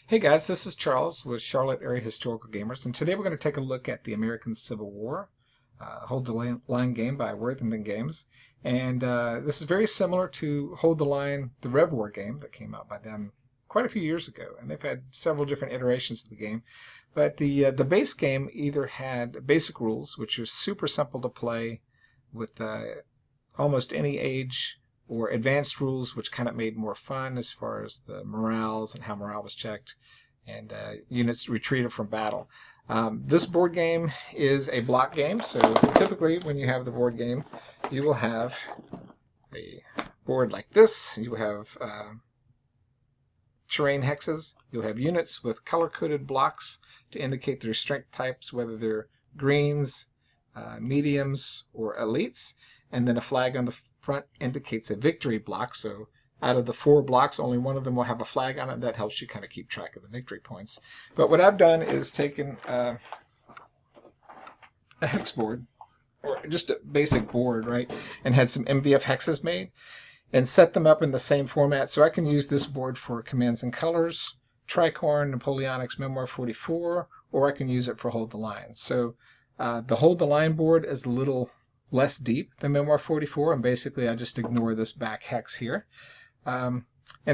Hey guys, this is Charles with Charlotte Area Historical Gamers, and today we're going to take a look at the American Civil War, Hold the Line game by Worthington Games. And this is very similar to Hold the Line, the Rev War game that came out by them quite a few years ago. And they've had several different iterations of the game. But the base game either had basic rules, which are super simple to play with almost any age, or advanced rules, which kind of made more fun as far as the morales and how morale was checked, and units retreated from battle. This board game is a block game, so typically when you have the board game, you will have a board like this. You will have terrain hexes. You'll have units with color-coded blocks to indicate their strength types, whether they're greens, mediums, or elites, and then a flag on the front indicates a victory block. So out of the 4 blocks, only one of them will have a flag on it. That helps you kind of keep track of the victory points. But what I've done is taken a hex board, or just a basic board, right, and had some MVF hexes made and set them up in the same format. So I can use this board for Commands and Colors, Tricorn, Napoleonics, Memoir 44, or I can use it for Hold the Line. So the Hold the Line board is a little less deep than Memoir 44, and basically I just ignore this back hex here. And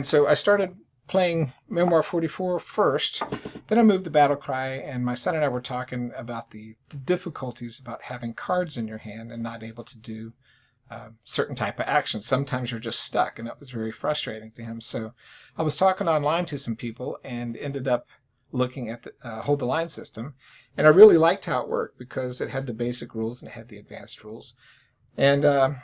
so I started playing Memoir 44 first, then I moved the battle cry, and my son and I were talking about the difficulties about having cards in your hand and not able to do certain type of actions. Sometimes you're just stuck, and that was very frustrating to him. So I was talking online to some people and ended up looking at the Hold the Line system, and I really liked how it worked because it had the basic rules and it had the advanced rules. And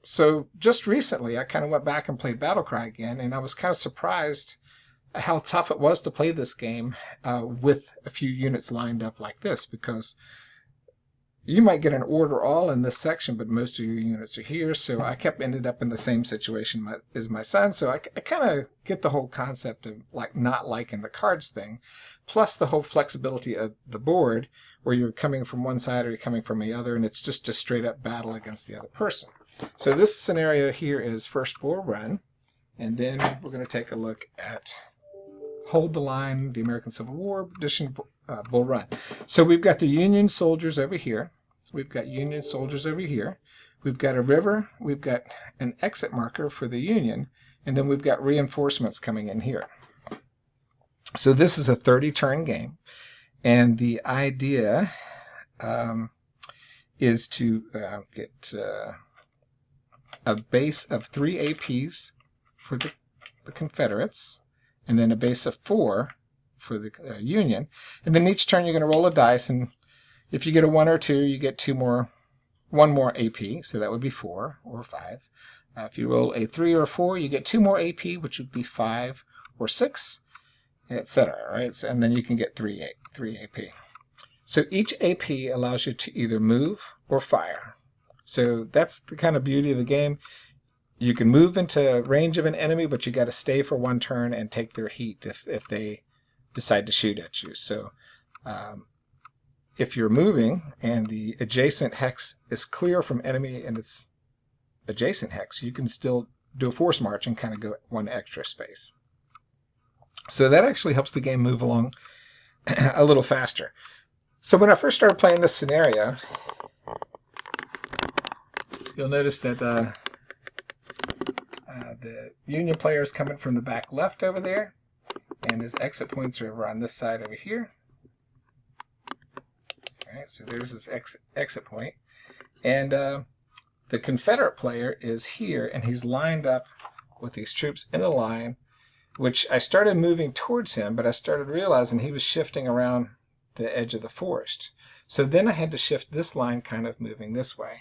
so just recently I kind of went back and played Battlecry again, and I was kind of surprised how tough it was to play this game with a few units lined up like this, because you might get an order all in this section, but most of your units are here. So I ended up in the same situation as my son. So I kind of get the whole concept of like not liking the cards thing, plus the whole flexibility of the board, where you're coming from one side or you're coming from the other, and it's just a straight up battle against the other person. So this scenario here is First Bull Run, and then we're going to take a look at Hold the Line, the American Civil War edition, Bull Run. So we've got the Union soldiers over here. We've got Union soldiers over here. We've got a river. We've got an exit marker for the Union. And then we've got reinforcements coming in here. So this is a 30-turn game. And the idea is to get a base of 3 APs for the Confederates, and then a base of 4 for the Union. And then each turn you're going to roll a dice, and if you get a 1 or 2, you get 1 more AP, so that would be 4 or 5. If you roll a 3 or 4, you get 2 more AP, which would be 5 or 6, etc. Right? So, and then you can get 3 AP. So each AP allows you to either move or fire. So that's the kind of beauty of the game. You can move into range of an enemy, but you got to stay for 1 turn and take their heat if they decide to shoot at you. So if you're moving and the adjacent hex is clear from enemy and its adjacent hex, you can still do a force march and kind of go 1 extra space. So that actually helps the game move along a little faster. So when I first started playing this scenario, you'll notice that the Union player is coming from the back left over there, and his exit points are over on this side over here. Alright, so there's his exit point. And the Confederate player is here, and he's lined up with these troops in a line, which I started moving towards him, but I started realizing he was shifting around the edge of the forest. So then I had to shift this line kind of moving this way.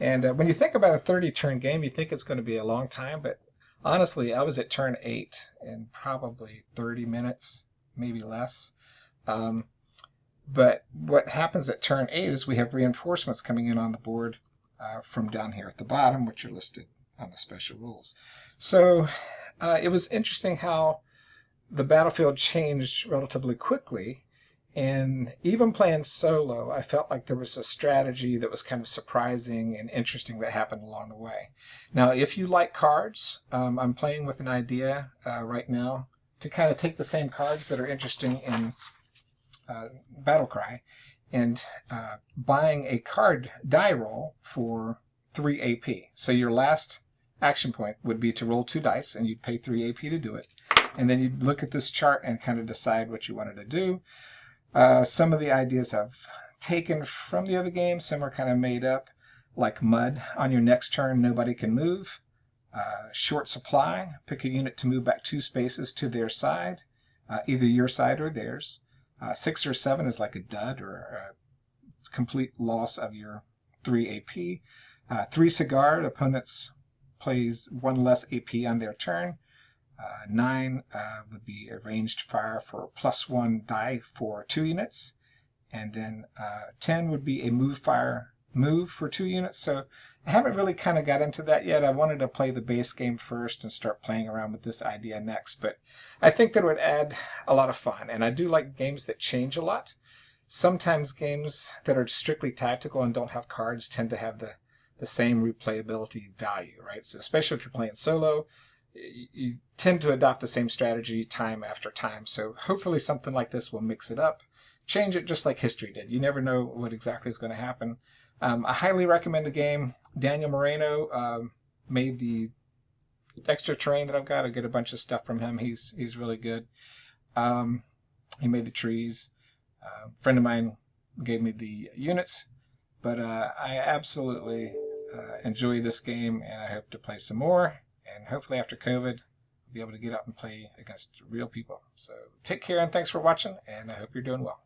And when you think about a 30-turn game, you think it's going to be a long time, but honestly, I was at turn 8 in probably 30 minutes, maybe less. But what happens at turn 8 is we have reinforcements coming in on the board from down here at the bottom, which are listed on the special rules. So it was interesting how the battlefield changed relatively quickly. And even playing solo, I felt like there was a strategy that was kind of surprising and interesting that happened along the way. Now, if you like cards, I'm playing with an idea right now to kind of take the same cards that are interesting in Battle Cry and buying a card die roll for 3 AP. So your last action point would be to roll 2 dice, and you'd pay 3 AP to do it. And then you'd look at this chart and kind of decide what you wanted to do. Some of the ideas I've taken from the other game, some are kind of made up, like mud. On your next turn, nobody can move. Short supply, pick a unit to move back 2 spaces to their side, either your side or theirs. 6 or 7 is like a dud or a complete loss of your 3 AP. 3 cigar, opponents plays 1 less AP on their turn. 9 would be a ranged fire for +1 die for 2 units. And then 10 would be a move fire move for 2 units. So I haven't really kind of got into that yet. I wanted to play the base game first and start playing around with this idea next. But I think that would add a lot of fun. And I do like games that change a lot. Sometimes games that are strictly tactical and don't have cards tend to have the same replayability value, right? So especially if you're playing solo, you tend to adopt the same strategy time after time. So hopefully something like this will mix it up, change it just like history did. You never know what exactly is going to happen. I highly recommend the game. Daniel Moreno made the extra terrain that I've got. I get a bunch of stuff from him. He's really good. He made the trees. A friend of mine gave me the units. But I absolutely enjoy this game, and I hope to play some more. And hopefully after COVID, I'll be able to get out and play against real people. So take care, and thanks for watching, and I hope you're doing well.